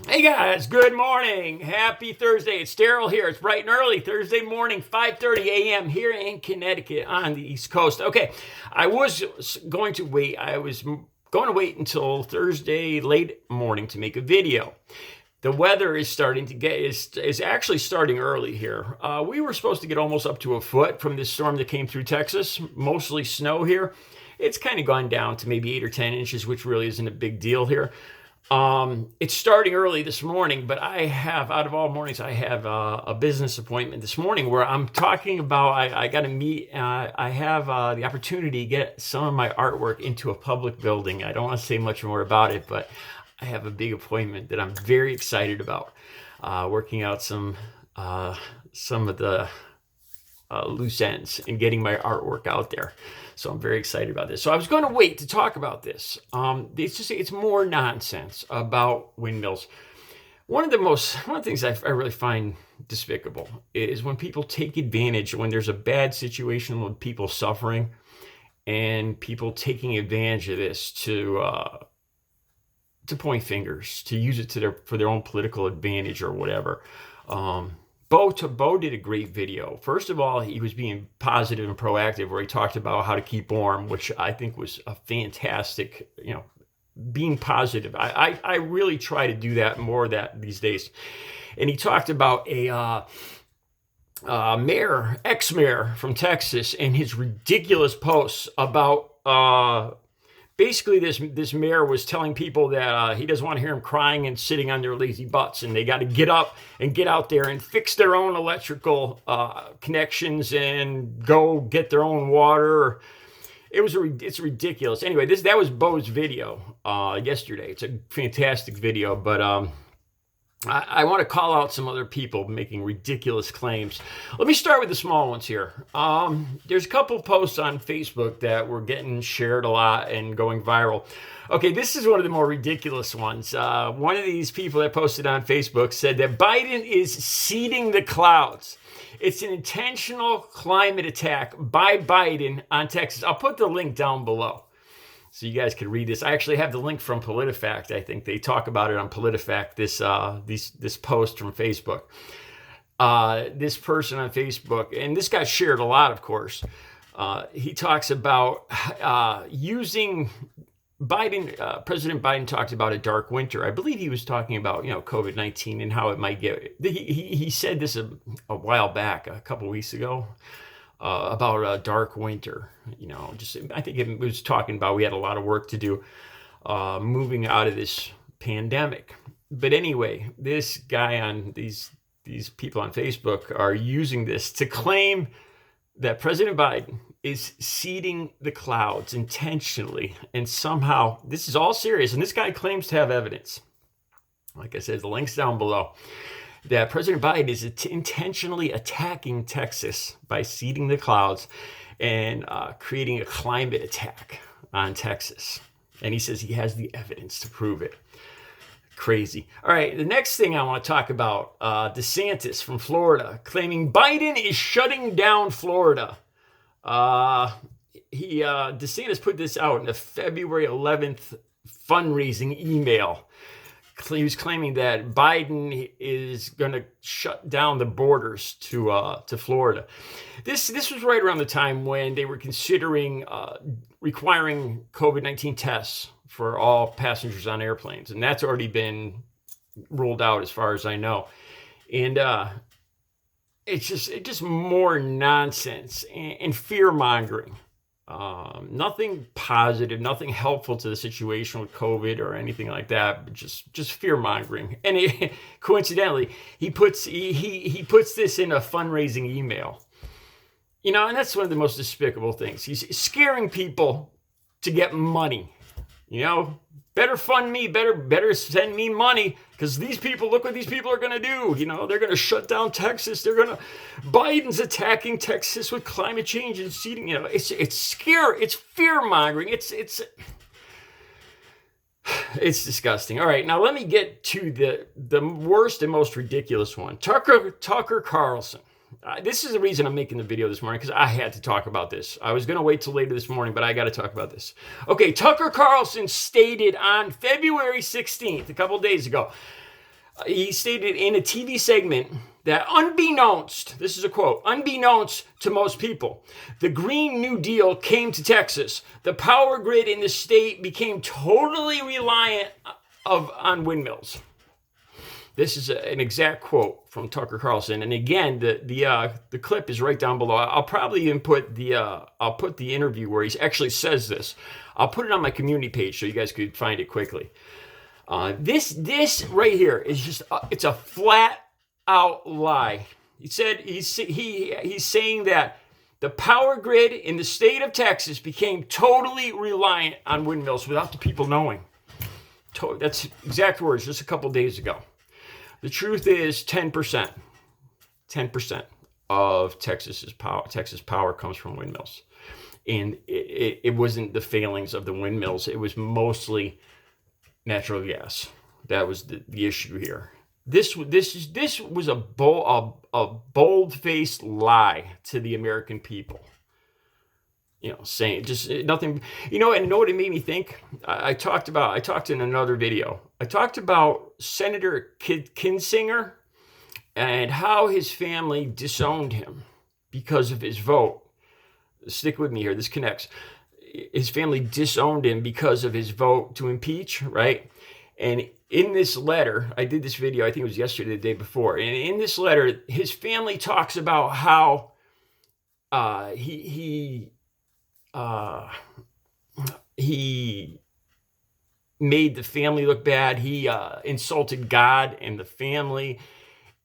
Hey guys, good morning. Happy Thursday. It's Daryl here. It's bright and early Thursday morning, 5:30 a.m. here in Connecticut on the East Coast. Okay, I was going to wait. I was going to wait until Thursday late morning to make a video. The weather is starting to get is actually starting early here. We were supposed to get almost up to a foot from this storm that came through Texas, mostly snow here. It's kind of gone down to maybe 8 or 10 inches, which really isn't a big deal here. It's starting early this morning, but I have, out of all mornings, I have a business appointment this morning where I'm talking about, I got to meet, I have the opportunity to get some of my artwork into a public building. I don't want to say much more about it, but I have a big appointment that I'm very excited about, working out some of the loose ends and getting my artwork out there. So I'm very excited about this. So I was going to wait to talk about this. It's more nonsense about windmills. One of the things I really find despicable is when people take advantage, when there's a bad situation with people suffering and people taking advantage of this to point fingers, to use it for their own political advantage or whatever. Beau Tebow did a great video. First of all, he was being positive and proactive where he talked about how to keep warm, which I think was a fantastic, being positive. I really try to do that more these days. And he talked about a ex-mayor from Texas, and his ridiculous posts about basically, this mayor was telling people that he doesn't want to hear them crying and sitting on their lazy butts, and they got to get up and get out there and fix their own electrical connections and go get their own water. It's ridiculous. Anyway, that was Beau's video yesterday. It's a fantastic video, but I want to call out some other people making ridiculous claims. Let me start with the small ones here. There's a couple posts on Facebook that were getting shared a lot and going viral. Okay, this is one of the more ridiculous ones. One of these people that posted on Facebook said that Biden is seeding the clouds. It's an intentional climate attack by Biden on Texas. I'll put the link down below so you guys can read this. I actually have the link from PolitiFact. I think they talk about it on PolitiFact, this post from Facebook. This person on Facebook, and this got shared a lot, of course. He talks about using President Biden talked about a dark winter. I believe he was talking about, COVID-19 and how it might get. He said this a while back, a couple weeks ago. About a dark winter, I think it was talking about we had a lot of work to do moving out of this pandemic. But anyway, this guy on these people on Facebook are using this to claim that President Biden is seeding the clouds intentionally, and somehow this is all serious. And this guy claims to have evidence. Like I said, the link's down below. That President Biden is intentionally attacking Texas by seeding the clouds and creating a climate attack on Texas. And he says he has the evidence to prove it. Crazy. All right, the next thing I want to talk about, DeSantis from Florida, claiming Biden is shutting down Florida. DeSantis put this out in a February 11th fundraising email. He was claiming that Biden is going to shut down the borders to Florida. This was right around the time when they were considering requiring COVID-19 tests for all passengers on airplanes, and that's already been ruled out as far as I know. And it's just more nonsense and fear-mongering. Nothing positive, nothing helpful to the situation with COVID or anything like that, but just fear-mongering. And coincidentally, he puts this in a fundraising email. And that's one of the most despicable things. He's scaring people to get money. Better fund me, better send me money, because look what these people are going to do. They're going to shut down Texas. Biden's attacking Texas with climate change and seeding. It's scary. It's fear-mongering. It's disgusting. All right, now let me get to the worst and most ridiculous one. Tucker Carlson. This is the reason I'm making the video this morning, because I had to talk about this. I was going to wait till later this morning, but I got to talk about this. Okay, Tucker Carlson stated on February 16th, a couple days ago, He stated in a TV segment that unbeknownst, this is a quote, unbeknownst to most people, the Green New Deal came to Texas. The power grid in the state became totally reliant on windmills. This is an exact quote from Tucker Carlson, and again, the clip is right down below. I'll probably even put I'll put the interview where he actually says this. I'll put it on my community page so you guys could find it quickly. This right here is just it's a flat out lie. He said he's saying that the power grid in the state of Texas became totally reliant on windmills without the people knowing. That's exact words just a couple days ago. The truth is 10% of Texas power comes from windmills. And it wasn't the failings of the windmills. It was mostly natural gas. That was the issue here. This was a bold-faced lie to the American people. Saying just nothing. And know what it made me think? I talked in another video. I talked about Senator Kinzinger and how his family disowned him because of his vote. Stick with me here. This connects. His family disowned him because of his vote to impeach, right? And in this letter, I did this video, I think it was yesterday, the day before. And in this letter, his family talks about how he made the family look bad. He insulted God and the family.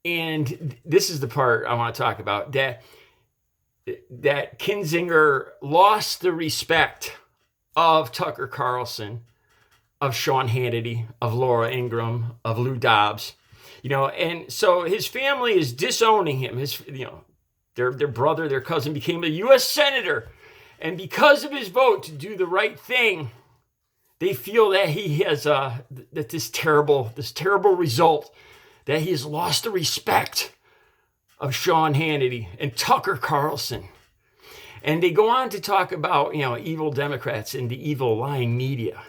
And this is the part I want to talk about, that Kinzinger lost the respect of Tucker Carlson, of Sean Hannity, of Laura Ingraham, of Lou Dobbs, and so his family is disowning him. Their brother, their cousin became a U.S. Senator. And because of his vote to do the right thing, they feel that he has that this terrible result, that he has lost the respect of Sean Hannity and Tucker Carlson. And they go on to talk about, evil Democrats and the evil lying media.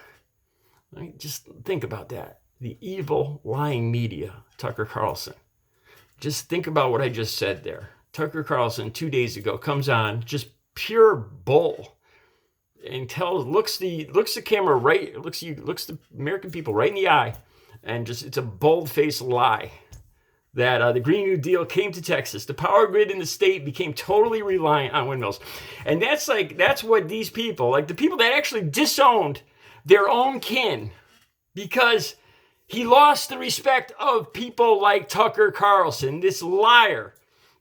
Right? Just think about that. The evil lying media, Tucker Carlson. Just think about what I just said there. Tucker Carlson 2 days ago comes on, just pure bull, and looks the camera right, looks the American people right in the eye, and it's a bold-faced lie that the Green New Deal came to Texas. The power grid in the state became totally reliant on windmills. And that's what these people, like the people that actually disowned their own kin, because he lost the respect of people like Tucker Carlson, this liar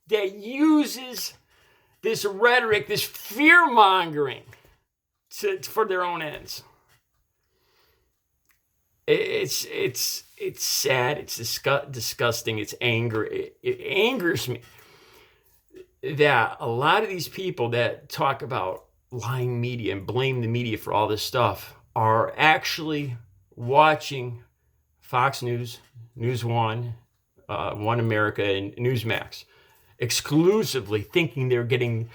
that uses this rhetoric, this fear-mongering for their own ends. It's sad. It's disgusting. It's anger. It angers me that a lot of these people that talk about lying media and blame the media for all this stuff are actually watching Fox News, News One, One America, and Newsmax exclusively, thinking they're getting,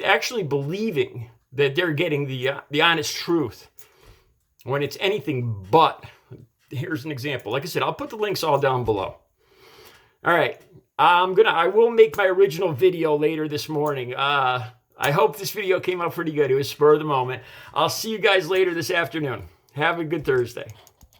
actually believing that they're getting the honest truth, when it's anything but. Here's an example. Like I said, I'll put the links all down below. All right. I will make my original video later this morning. I hope this video came out pretty good. It was spur of the moment. I'll see you guys later this afternoon. Have a good Thursday.